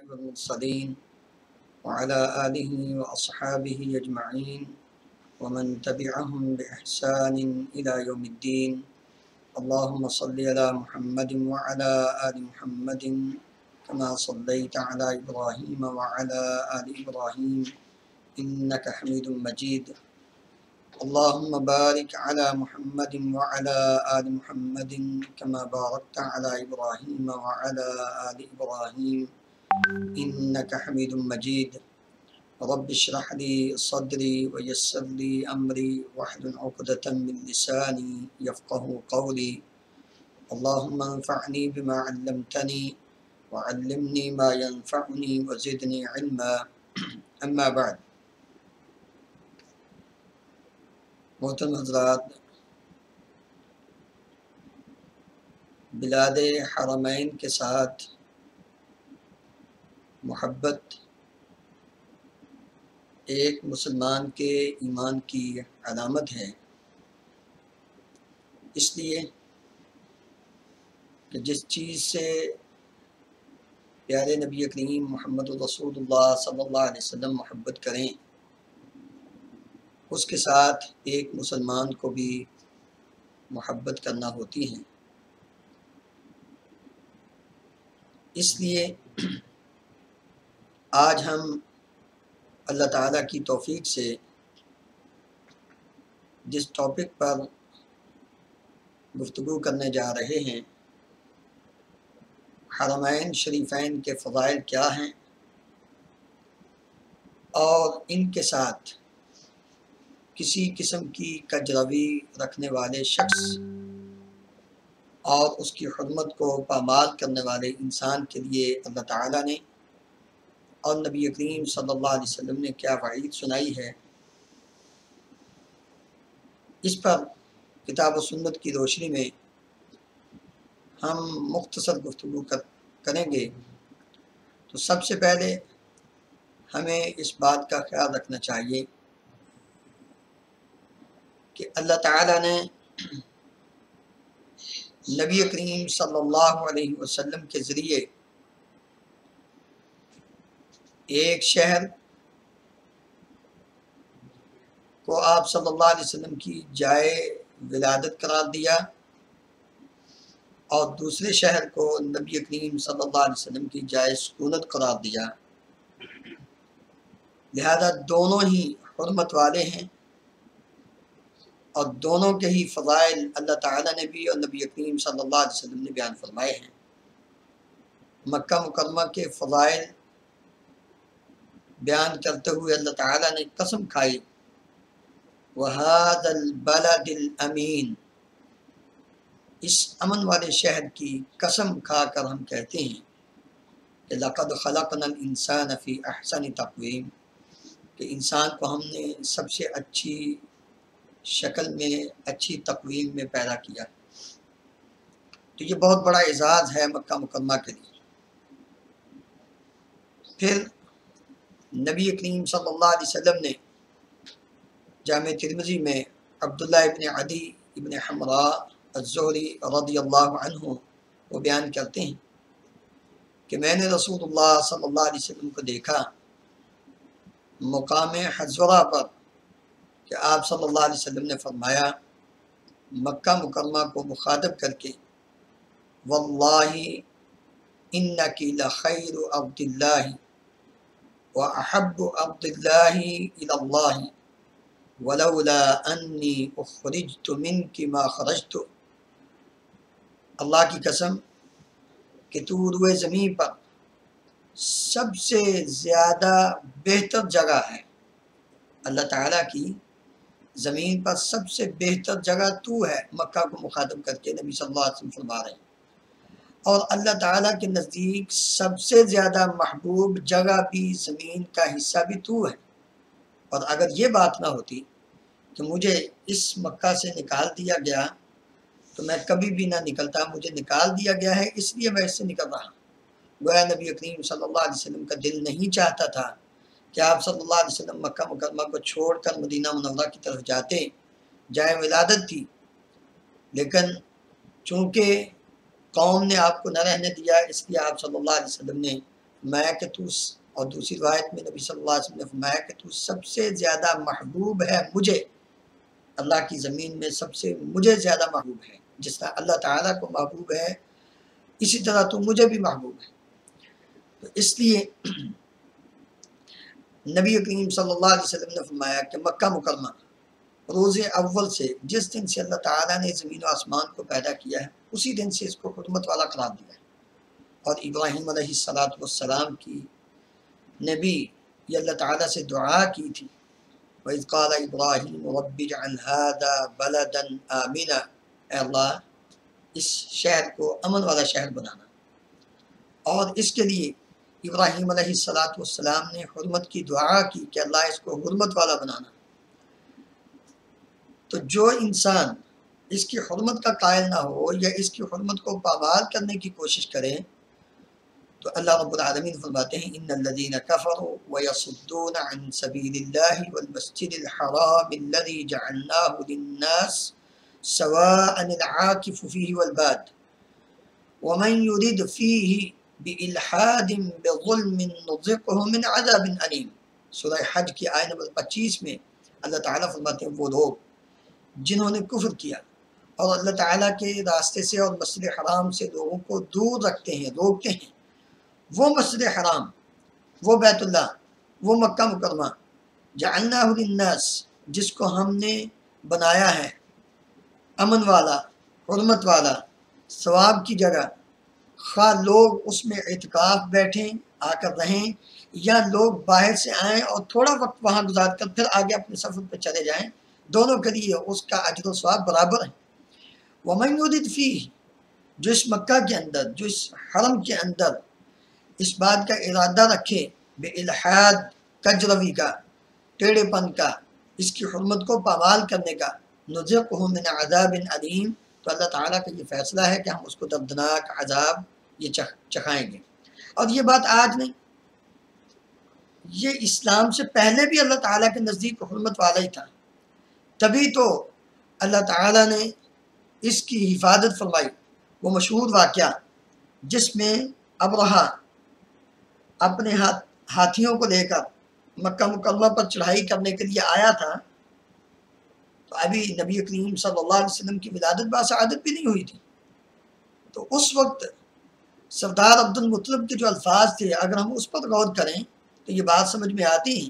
والمرسلين وعلى آله وأصحابه أجمعين ومن تبعهم بإحسان إلى يوم الدين. اللهم صل على محمد وعلى آل محمد كما صليت على إبراهيم وعلى آل إبراهيم إنك حميد مجيد. اللهم بارك على محمد وعلى آل محمد كما باركت على إبراهيم وعلى آل إبراهيم إنك حميد مجيد. رب اشرح لي صدري ويسر لي أمري واحلل عقدة من لساني يفقه قولي. اللهم انفعني بما علمتني وعلمني ما ينفعني وزدني علما. أما بعد. محترم حضرات، بلاد حرمین کے ساتھ محبت ایک مسلمان کے ایمان کی علامت ہے، اس لیے کہ جس چیز سے پیارے نبی کریم محمد رسول اللہ صلی اللہ علیہ وسلم محبت کریں، اس کے ساتھ ایک مسلمان کو بھی محبت کرنا ہوتی ہے۔ اس لیے آج ہم اللہ تعالیٰ کی توفیق سے جس ٹاپک پر گفتگو کرنے جا رہے ہیں، حرمین شریفین کے فضائل کیا ہیں اور ان کے ساتھ کسی قسم کی کجروی رکھنے والے شخص اور اس کی حرمت کو پامال کرنے والے انسان کے لیے اللہ تعالیٰ نے اور نبی کریم صلی اللہ علیہ وسلم نے کیا وعید سنائی ہے، اس پر کتاب و سنت کی روشنی میں ہم مختصر گفتگو کریں گے۔ تو سب سے پہلے ہمیں اس بات کا خیال رکھنا چاہیے کہ اللہ تعالیٰ نے نبی کریم صلی اللہ علیہ وسلم کے ذریعے ایک شہر کو آپ صلی اللہ علیہ وسلم کی جائے ولادت قرار دیا اور دوسرے شہر کو نبی کریم صلی اللہ علیہ وسلم کی جائے سکونت قرار دیا، لہذا دونوں ہی حرمت والے ہیں اور دونوں کے ہی فضائل اللہ تعالیٰ نے بھی اور نبی کریم صلی اللہ علیہ وسلم نے بیان فرمائے ہیں۔ مکہ مکرمہ کے فضائل بیان کرتے ہوئے اللہ تعالیٰ نے قسم کھائی، وَهَذَا الْبَلَدِ الْأَمِينَ، اس امن والے شہر کی قسم کھا کر ہم کہتے ہیں کہ لَقَدْ خَلَقْنَا الْإِنسَانَ فِي أَحْسَنِ تَقْوِيمٍ، کہ انسان کو ہم نے سب سے اچھی شکل میں، اچھی تقویم میں پیدا کیا۔ تو یہ بہت بڑا اعزاز ہے مکہ مکرمہ کے لیے۔ پھر نبی کریم صلی اللہ علیہ وسلم نے جامع ترمذی میں عبداللہ ابن عدی ابن حمراء الزہری رضی اللہ عنہ وہ بیان کرتے ہیں کہ میں نے رسول اللہ صلی اللہ علیہ وسلم کو دیکھا مقام حضورہ پر کہ آپ صلی اللہ علیہ وسلم نے فرمایا مکہ مکرمہ کو مخاطب کر کے، واللہ انکی لخیر عبد اللہ واحب عبد اللہ الی اللہ ولولا انی اخرجت منک ما خرجت، اللہ کی قسم کہ تو روئے زمین پر سب سے زیادہ بہتر جگہ ہے، اللہ تعالیٰ کی زمین پر سب سے بہتر جگہ تو ہے، مکہ کو مخاطب کر کے نبی صلی اللہ علیہ وسلم فرما رہے ہیں، اور اللہ تعالیٰ کے نزدیک سب سے زیادہ محبوب جگہ بھی، زمین کا حصہ بھی تو ہے۔ اور اگر یہ بات نہ ہوتی کہ مجھے اس مکہ سے نکال دیا گیا تو میں کبھی بھی نہ نکلتا، مجھے نکال دیا گیا ہے اس لیے میں اس سے نکل رہا ہوں۔ گویا نبی کریم صلی اللہ علیہ وسلم کا دل نہیں چاہتا تھا کہ آپ صلی اللہ علیہ وسلم مکہ مکرمہ کو چھوڑ کر مدینہ منورہ کی طرف جاتے، جائے ولادت تھی، لیکن چونکہ قوم نے آپ کو نہ رہنے دیا، اس لیے آپ صلی اللہ علیہ وسلم نے فرمایا کہ تو، اور دوسری روایت میں نبی صلی اللہ علیہ وسلم نے فرمایا کہ تو سب سے زیادہ محبوب ہے مجھے، اللہ کی زمین میں سب سے مجھے زیادہ محبوب ہے، جس طرح اللہ تعالیٰ کو محبوب ہے اسی طرح تو مجھے بھی محبوب ہے۔ تو اس لیے نبی کریم صلی اللہ علیہ وسلم نے فرمایا کہ مکہ مکرمہ روز اول سے، جس دن سے اللہ تعالیٰ نے زمین و آسمان کو پیدا کیا ہے، اسی دن سے اس کو حرمت والا قرار دیا ہے۔ اور ابراہیم علیہ السلام کی نے بھی یہ اللہ تعالیٰ سے دعا کی تھی، وَإِذْ قَالَ إِبْرَاهِيمُ رَبِّ اجْعَلْ هَذَا بَلَدًا آمِنًا، اے اللہ اس شہر کو امن والا شہر بنانا۔ اور اس کے لیے ابراہیم علیہ السلام نے حرمت کی دعا کی کہ اللہ اس کو حرمت والا بنانا۔ تو جو انسان اس کی حرمت کا قائل نہ ہو یا اس کی حرمت کو پامال کرنے کی کوشش کرے، تو اللہ رب العالمین فرماتے ہیں ان الذین کفروا ویصدون عن سبیل اللہ والمسجد الحرام الذی جعلناہ للناس سواء العاکف فیہ والباد ومن یرد فیہ بإلحاد بظلم نذقہ من عذاب علیم۔ سورہ حج کی آیت نمبر 25 میں اللہ تعالیٰ فرماتے ہیں وہ لوگ جنہوں نے کفر کیا اور اللہ تعالیٰ کے راستے سے اور مسجد حرام سے لوگوں کو دور رکھتے ہیں، روکتے ہیں، وہ مسجد حرام، وہ بیت اللہ، وہ مکہ مکرمہ جعلناہ للناس، جس کو ہم نے بنایا ہے امن والا، حرمت والا، ثواب کی جگہ، خواہ لوگ اس میں اعتکاف بیٹھیں آ کر رہیں یا لوگ باہر سے آئیں اور تھوڑا وقت وہاں گزار کر پھر آگے اپنے سفر پہ چلے جائیں، دونوں کے لیے اس کا اجر و ثواب برابر ہے۔ وَمَن يُرِدْ فِيهِ، جو اس مکہ کے اندر، جو اس حرم کے اندر اس بات کا ارادہ رکھے بے الحاد، کجروی کا، ٹیڑھے پن کا، اس کی حرمت کو پامال کرنے کا، نذقہ من عذاب علیم، تو اللہ تعالیٰ کا یہ فیصلہ ہے کہ ہم اس کو دردناک عذاب یہ چکھائیں گے۔ اور یہ بات آج نہیں، یہ اسلام سے پہلے بھی اللہ تعالیٰ کے نزدیک حرمت والا ہی تھا، تبھی تو اللہ تعالیٰ نے اس کی حفاظت فرمائی۔ وہ مشہور واقعہ جس میں ابرہہ اپنے ہاتھیوں کو لے کر مکہ مکرمہ پر چڑھائی کرنے کے لیے آیا تھا، تو ابھی نبی کریم صلی اللہ علیہ وسلم کی ولادت باسعادت بھی نہیں ہوئی تھی۔ تو اس وقت سردار عبد المطلب کے جو الفاظ تھے، اگر ہم اس پر غور کریں تو یہ بات سمجھ میں آتی ہے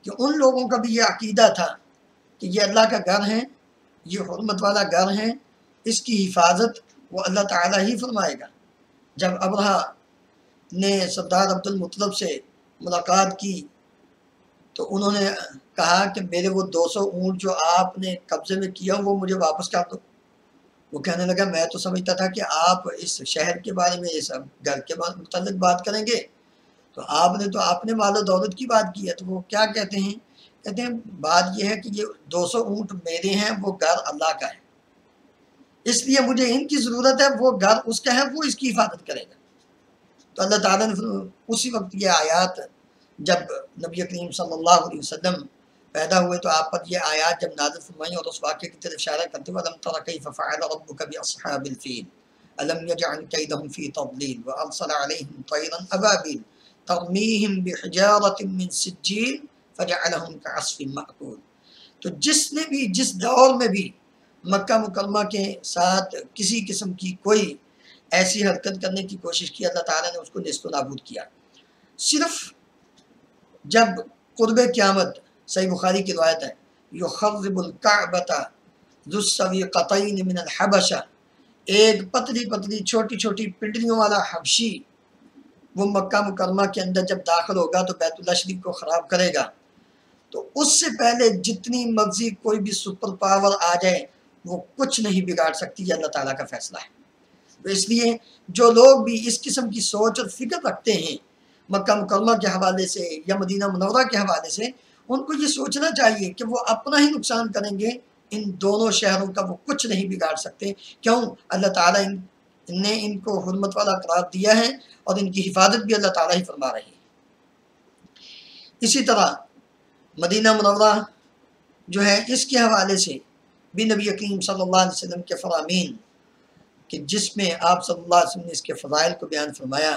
کہ ان لوگوں کا بھی یہ عقیدہ تھا کہ یہ اللہ کا گھر ہے، یہ حرمت والا گھر ہے، اس کی حفاظت وہ اللہ تعالیٰ ہی فرمائے گا۔ جب ابرہہ نے سردار عبد المطلب سے ملاقات کی تو انہوں نے کہا کہ میرے وہ 200 اونٹ جو آپ نے قبضے میں کیا وہ مجھے واپس کر دو۔ وہ کہنے لگا میں تو سمجھتا تھا کہ آپ اس شہر کے بارے میں، اس گھر کے متعلق بات کریں گے، تو آپ نے اپنے مال و دولت کی بات کی ہے۔ تو وہ کیا کہتے ہیں بات یہ ہے کہ یہ 200 اونٹ میرے ہیں، وہ گھر اللہ کا ہے، اس لیے مجھے ان کی ضرورت ہے، وہ گھر اس کا ہے، وہ اس کی حفاظت کرے گا۔ تو اللہ تعالیٰ نے اسی وقت یہ آیات، جب نبی کریم صلی اللہ علیہ وسلم پیدا ہوئے تو آپ پر یہ آیات جب نازل فرمائیں اور اس واقعے کی طرف اشارہ کرتے ہوئے أَلَمْ تَرَ كَيْفَ فَعَلَ رَبُّكَ بِأَصْحَابِ الْفِيلِ أَلَمْ يَجْعَلْ كَيْدَهُمْ فِي تَضْلِيلٍ وَأَرْسَلَ عَلَيْهِمْ طَيْرًا أَبَابِيلَ تَرْمِيهِمْ بِحِجَارَةٍ مِّن سِجِّيلٍ فَجَعَلَهُمْ كَعَصْفٍ مَّأْكُولٍ۔ تو جس دور میں بھی مکہ مکرمہ کے ساتھ کسی قسم کی کوئی ایسی حرکت کرنے کی کوشش کی، اللہ تعالیٰ نے اس کو نیست و نابود کیا۔ صرف جب قرب قیامت، صحیح بخاری کی روایت ہے، یخرب الکعبۃ ذو السویقتین من الحبشہ، ایک پتلی پتلی چھوٹی چھوٹی پنڈلیوں والا حبشی وہ مکہ مکرمہ کے اندر جب داخل ہوگا تو بیت اللہ شریف کو خراب کرے گا، تو اس سے پہلے جتنی مرضی کوئی بھی سپر پاور آ جائے وہ کچھ نہیں بگاڑ سکتی، یہ اللہ تعالیٰ کا فیصلہ ہے۔ تو اس لیے جو لوگ بھی اس قسم کی سوچ اور فکر رکھتے ہیں مکہ مکرمہ کے حوالے سے یا مدینہ منورہ کے حوالے سے، ان کو یہ سوچنا چاہیے کہ وہ اپنا ہی نقصان کریں گے، ان دونوں شہروں کا وہ کچھ نہیں بگاڑ سکتے۔ کیوں؟ اللہ تعالیٰ نے ان کو حرمت والا قرار دیا ہے اور ان کی حفاظت بھی اللہ تعالیٰ ہی فرما رہی ہے۔ اسی طرح مدینہ منورہ جو ہے، اس کے حوالے سے بھی نبی کریم صلی اللہ علیہ وسلم کے فرامین کہ جس میں آپ صلی اللہ علیہ وسلم نے اس کے فضائل کو بیان فرمایا،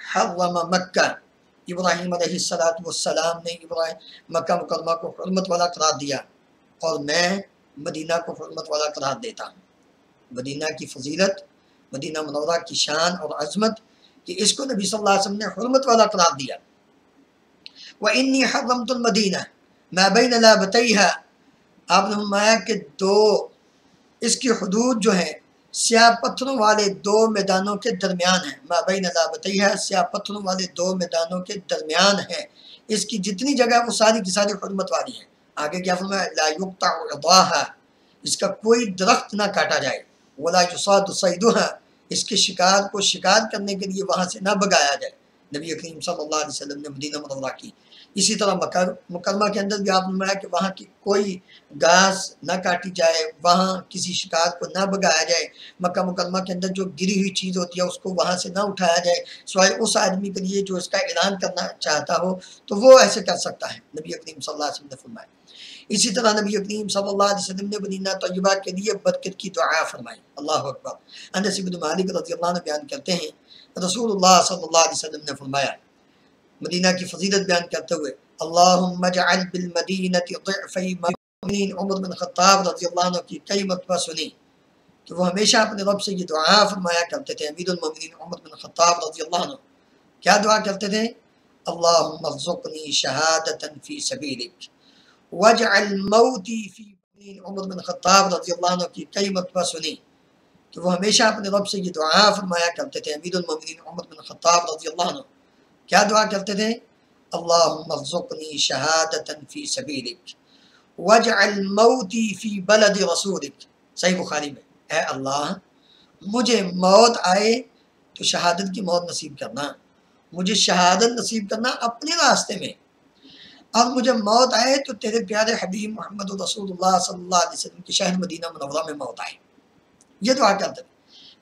حرم مکہ، ابراہیم علیہ السلام نے مکہ مکرمہ کو حرمت والا قرار دیا، اور میں مدینہ کو حرمت والا قرار دیتا ہوں۔ مدینہ کی فضیلت، مدینہ منورہ کی شان اور عظمت کہ اس کو نبی صلی اللہ علیہ وسلم نے حرمت والا قرار دیا۔ وَإِنِّي حَرَّمْتُ الْمَدِينَةَ مَا بَيْنَ لَابَتَيْهَا، آپ نے فرمایا کہ اس کی حدود جو ہیں سیاہ پتھروں والے دو میدانوں کے درمیان ہیں۔ ما بین لابتیہا، سیاہ پتھروں والے دو میدانوں کے درمیان ہے، اس کی جتنی جگہ وہ ساری کی ساری حرمت والی ہیں۔ آگے کیا فرمایا؟ لا یقطع عضاہا، اس کا کوئی درخت نہ کاٹا جائے، ولا یصاد صیدہا، اس کے شکار کو شکار کرنے کے لیے وہاں سے نہ بگایا جائے۔ نبی کریم صلی اللہ علیہ وسلم نے مدینہ منورہ کی۔ اسی طرح مکہ مکرمہ کے اندر بھی آپ نے فرمایا کہ وہاں کی کوئی گھاس نہ کاٹی جائے، وہاں کسی شکار کو نہ بگایا جائے، مکہ مکرمہ کے اندر جو گری ہوئی چیز ہوتی ہے اس کو وہاں سے نہ اٹھایا جائے، سوائے اس آدمی کے لیے جو اس کا اعلان کرنا چاہتا ہو تو وہ ایسے کر سکتا ہے، نبی کریم صلی اللہ علیہ وسلم نے فرمایا۔ اسی طرح نبی کریم صلی اللہ علیہ وسلم نے مدینہ طیبہ کے لیے برکت کی دعا فرمائی۔ اللہ اکبر۔ انس بن مالک رضی اللہ عنہ بیان کرتے ہیں رسول اللہ صلی اللہ علیہ وسلم نے فرمایا مدینہ کی فضیلت بیان کرتے ہوئے، اللہم اجعل بالمدینہ ضعفی مومنین عمر بن خطاب رضی اللہ عنہ کی کئی مرتبہ سنی کہ وہ ہمیشہ اپنے رب سے یہ دعا فرمایا کرتے تھے، امیر المومنین عمر بن خطاب رضی اللہ عنہ کیا دعا کرتے تھے؟ اللہم ارزقنی شہادتا فی سبیلک واجعل موتی فی عمر بن خطاب رضی اللہ عنہ کی کئی مرتبہ سنی کہ وہ ہمیشہ اپنے رب سے یہ دعا فرمایا کرتے تھے، امیر المومنین عمر بن خطاب رضی اللہ عنہ کیا دعا کرتے تھے؟ اللہم ارزقنی شہادتا فی سبیلک واجعل موتی فی بلد رسولک، صحیح بخاری میں، اے اللہ مجھے موت آئے تو شہادت کی موت نصیب کرنا، مجھے شہادت نصیب کرنا اپنے راستے میں، اور مجھے موت آئے تو تیرے پیارے حبیب محمد رسول اللہ صلی اللہ علیہ وسلم کے شہر مدینہ منورہ میں موت آئے۔ یہ دعا کرتے تھے۔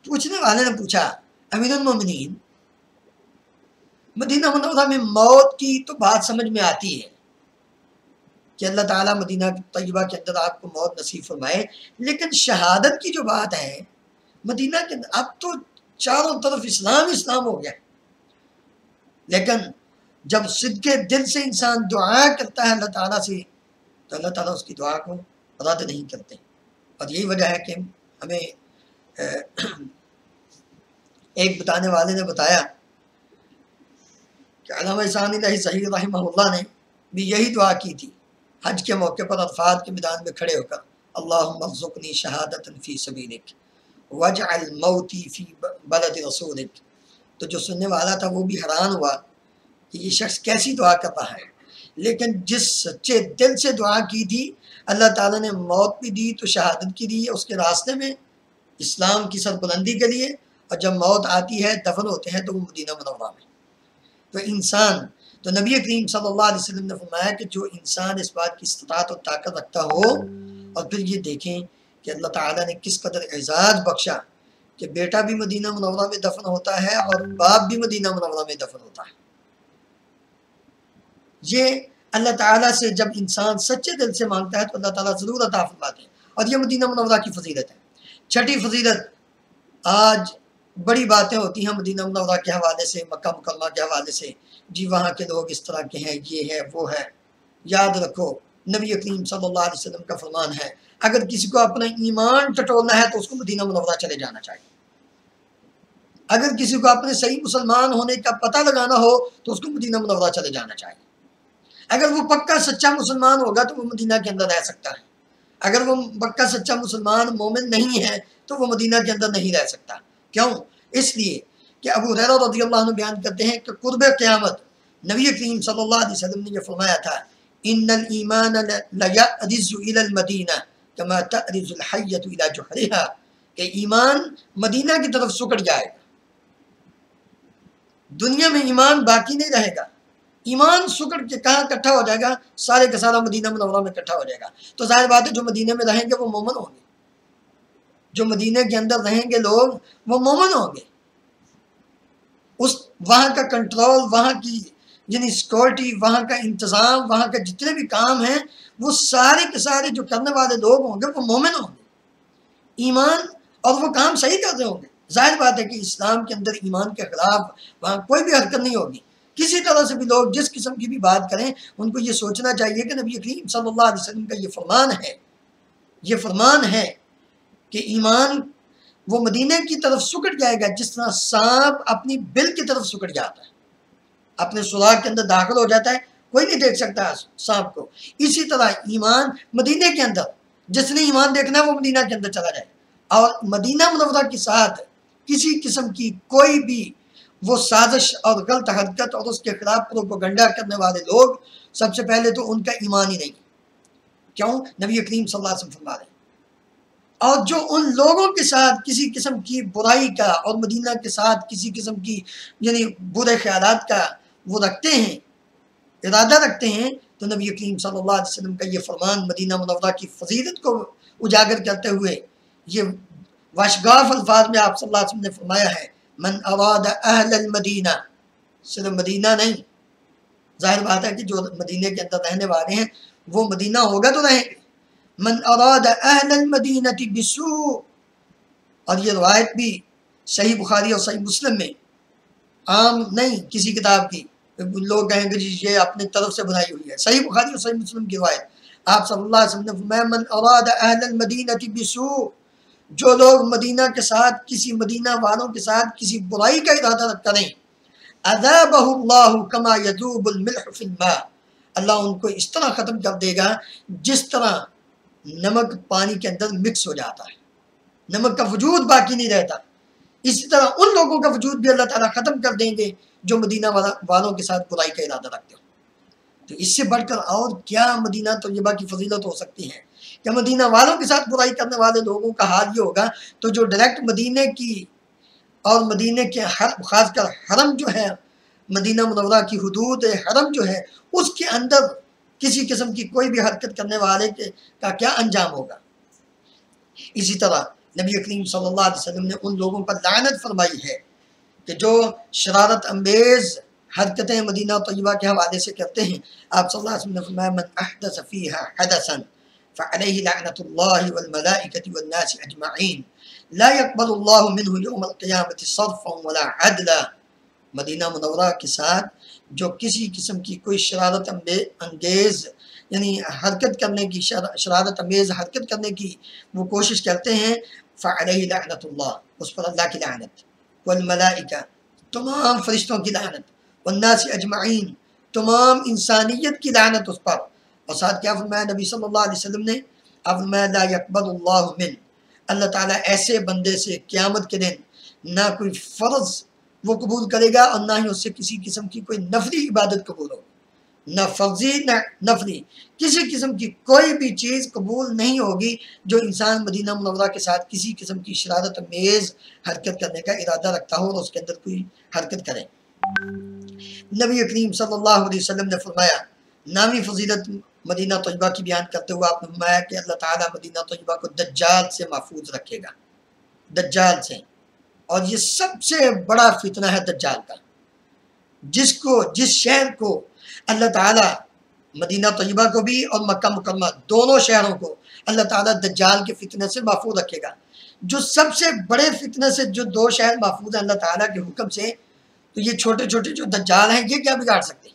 پوچھنے والے نے پوچھا امیر المومنین مدینہ منورہ میں موت کی تو بات سمجھ میں آتی ہے کہ اللہ تعالیٰ مدینہ طیبہ کے اندر آپ کو موت نصیب فرمائے، لیکن شہادت کی جو بات ہے مدینہ کے اندر اب تو چاروں طرف اسلام اسلام ہو گیا، لیکن جب صدقے دل سے انسان دعا کرتا ہے اللہ تعالیٰ سے تو اللہ تعالیٰ اس کی دعا کو رد نہیں کرتے۔ اور یہی وجہ ہے کہ ہمیں ایک بتانے والے نے بتایا کہ علامہ ثانی علیہ صحیح رحمہ اللہ نے بھی یہی دعا کی تھی حج کے موقع پر عرفات کے میدان میں کھڑے ہو کر، اللہم ارزقنی شہادتا فی سبیلک واجعل موتی فی بلد رسولک۔ تو جو سننے والا تھا وہ بھی حیران ہوا کہ یہ شخص کیسی دعا کر رہا ہے، لیکن جس سچے دل سے دعا کی تھی اللہ تعالیٰ نے موت بھی دی تو شہادت کی دی ہے اس کے راستے میں، اسلام کی سربلندی کے لیے، اور جب موت آتی ہے دفن ہوتے ہیں تو وہ مدینہ منورہ میں۔ تو انسان تو نبی کریم صلی اللہ علیہ وسلم نے فرمایا کہ جو انسان اس بات کی استطاعت اور طاقت رکھتا ہو، اور پھر یہ دیکھیں کہ اللہ تعالیٰ نے کس قدر اعزاز بخشا کہ بیٹا بھی مدینہ منورہ میں دفن ہوتا ہے اور باپ بھی مدینہ منورہ میں دفن ہوتا ہے۔ یہ اللہ تعالیٰ سے جب انسان سچے دل سے مانگتا ہے تو اللہ تعالیٰ ضرور عطا فرماتے ہیں، اور یہ مدینہ منورہ کی فضیلت ہے۔ چھٹی فضیلت، آج بڑی باتیں ہوتی ہیں مدینہ منورہ کے حوالے سے، مکہ مکرمہ کے حوالے سے، جی وہاں کے لوگ اس طرح کے ہیں، یہ ہے وہ ہے۔ یاد رکھو نبی کریم صلی اللہ علیہ وسلم کا فرمان ہے اگر کسی کو اپنا ایمان ٹٹولنا ہے تو اس کو مدینہ منورہ چلے جانا چاہیے، اگر کسی کو اپنے صحیح مسلمان ہونے کا پتہ لگانا ہو تو اس کو مدینہ منورہ چلے جانا چاہیے، اگر وہ پکا سچا مسلمان ہوگا تو وہ مدینہ کے اندر رہ سکتا ہے، اگر وہ پکا سچا مسلمان مومن نہیں ہے تو وہ مدینہ کے اندر نہیں رہ سکتا۔ کیوں؟ اس لیے کہ ابو ہریرہ رضی اللہ عنہ بیان کرتے ہیں کہ قرب قیامت نبی کریم صلی اللہ علیہ وسلم نے یہ فرمایا تھا، ان الایمان لیأرز الی المدینہ کما تأرز الحیۃ الی جحرها، کہ ایمان مدینہ کی طرف سکڑ جائے گا، دنیا میں ایمان باقی نہیں رہے گا، ایمان سکڑ کے کہاں اکٹھا ہو جائے گا؟ سارے کا سارا مدینہ منورہ میں اکٹھا ہو جائے گا۔ تو ظاہر بات ہے جو مدینہ میں رہیں گے وہ مومن ہوں گے، جو مدینہ کے اندر رہیں گے لوگ وہ مومن ہوں گے، وہاں کا کنٹرول، وہاں کی یعنی سیکورٹی، وہاں کا انتظام، وہاں کے جتنے بھی کام ہیں وہ سارے کے سارے جو کرنے والے لوگ ہوں گے وہ مومن ہوں گے، ایمان اور وہ کام صحیح کر رہے ہوں گے۔ ظاہر بات ہے کہ اسلام کے اندر ایمان کے خلاف وہاں کوئی بھی حرکت نہیں ہوگی. کسی طرح سے بھی لوگ جس قسم کی بھی بات کریں ان کو یہ سوچنا چاہیے کہ نبی کریم صلی اللہ علیہ وسلم کا یہ فرمان ہے کہ ایمان وہ مدینہ کی طرف سکڑ جائے گا جس طرح سانپ اپنی بل کی طرف سکڑ جاتا ہے، اپنے سوراخ کے اندر داخل ہو جاتا ہے، کوئی نہیں دیکھ سکتا سانپ کو. اسی طرح ایمان مدینہ کے اندر، جس نے ایمان دیکھنا ہے وہ مدینہ کے اندر چلا جائے. اور مدینہ منورہ کے ساتھ کسی قسم کی کوئی بھی وہ سازش اور غلط حرکت اور اس کے خلاف پروپیگنڈا کرنے والے لوگ، سب سے پہلے تو ان کا ایمان ہی نہیں. کیوں؟ نبی کریم صلی اللہ علیہ وسلم فرما رہے ہیں. اور جو ان لوگوں کے ساتھ کسی قسم کی برائی کا اور مدینہ کے ساتھ کسی قسم کی یعنی برے خیالات کا وہ رکھتے ہیں، ارادہ رکھتے ہیں، تو نبی کریم صلی اللہ علیہ وسلم کا یہ فرمان مدینہ منورہ کی فضیلت کو اجاگر کرتے ہوئے یہ واشگاف الفاظ میں آپ صلی اللہ علیہ وسلم نے فرمایا ہے، من اراد اہل المدینہ، صرف مدینہ نہیں، ظاہر بات ہے کہ جو مدینہ کے اندر رہنے والے ہیں وہ مدینہ ہوگا تو رہیں گے. من اراد اہل المدینہ بسوء، اور یہ روایت بھی صحیح بخاری اور صحیح مسلم میں، عام نہیں کسی کتاب کی، لوگ کہیں گے جی یہ اپنے طرف سے بنائی ہوئی ہے، صحیح بخاری اور صحیح مسلم کی روایت. آپ صلی اللہ علیہ وسلم نے فرمایا من اراد اہل المدینہ بسوء، جو لوگ مدینہ کے ساتھ کسی مدینہ والوں کے ساتھ کسی برائی کا ارادہ کریں، عذابہ اللہ کما یذوب الملح فی الماء، اللہ ان کو اس طرح ختم کر دے گا جس طرح نمک پانی کے اندر مکس ہو جاتا ہے، نمک کا وجود باقی نہیں رہتا. اسی طرح ان لوگوں کا وجود بھی اللہ تعالیٰ ختم کر دیں گے جو مدینہ والوں کے ساتھ برائی کا ارادہ رکھتے ہو. تو اس سے بڑھ کر اور کیا مدینہ طیبہ کی فضیلت ہو سکتی ہے کہ مدینہ والوں کے ساتھ برائی کرنے والے لوگوں کا حال یہ ہوگا تو جو ڈائریکٹ مدینہ کی اور مدینہ کے خاص کر حرم جو ہے، مدینہ منورہ کی حدود حرم جو ہے، اس کے اندر کسی قسم کی کوئی بھی حرکت کرنے والے کا کیا انجام ہوگا. اسی طرح نبی کریم صلی اللہ علیہ وسلم نے ان لوگوں پر لعنت فرمائی ہے کہ جو شرارت انگیز حرکتیں مدینہ طیبہ کے حوالے سے کرتے ہیں. آپ صلی اللہ علیہ وسلم نے فرمایا من احدث فیہا حدثا فعلیہ لعنت اللہ والملائکۃ والناس اجمعین لا يقبل اللہ منہ یوم القیامۃ صرفا ولا عدلا. مدینہ منورہ کے ساتھ جو کسی قسم کی کوئی شرارت انگیز یعنی حرکت کرنے کی شرارت انگیز حرکت کرنے کی وہ کوشش کرتے ہیں، فعلیہ لعنت اللہ، اس پر اللہ کی لعنت، والملائکہ، تمام فرشتوں کی لعنت، والناس اجمعین، تمام انسانیت کی لعنت اس پر. اور ساتھ کیا فرمایا نبی صلی اللہ علیہ وسلم نے؟ آپ فرمایا لا یقبل اللہ من، اللہ تعالیٰ ایسے بندے سے قیامت کے دن نہ کوئی فرض وہ قبول کرے گا اور نہ ہی اس سے کسی قسم کی کوئی نفلی عبادت قبول ہوگی، نہ فرضی نہ نفلی، کسی قسم کی کوئی بھی چیز قبول نہیں ہوگی جو انسان مدینہ منورہ کے ساتھ کسی قسم کی شرارت امیز حرکت کرنے کا ارادہ رکھتا ہو اور اس کے اندر کوئی حرکت کرے. نبی کریم صلی اللہ علیہ وسلم نے فرمایا نامی فضیلت مدینہ طیبہ کی بیان کرتے ہوئے آپ نے فرمایا کہ اللہ تعالیٰ مدینہ طیبہ کو دجال سے محفوظ رکھے گا، دجال سے. اور یہ سب سے بڑا فتنہ ہے دجال کا، جس شہر کو اللہ تعالیٰ مدینہ طیبہ کو بھی اور مکہ مکرمہ دونوں شہروں کو اللہ تعالیٰ دجال کے فتنے سے محفوظ رکھے گا. جو سب سے بڑے فتنے سے جو دو شہر محفوظ ہیں اللہ تعالیٰ کے حکم سے، تو یہ چھوٹے چھوٹے جو دجال ہیں یہ کیا بگاڑ سکتے ہیں؟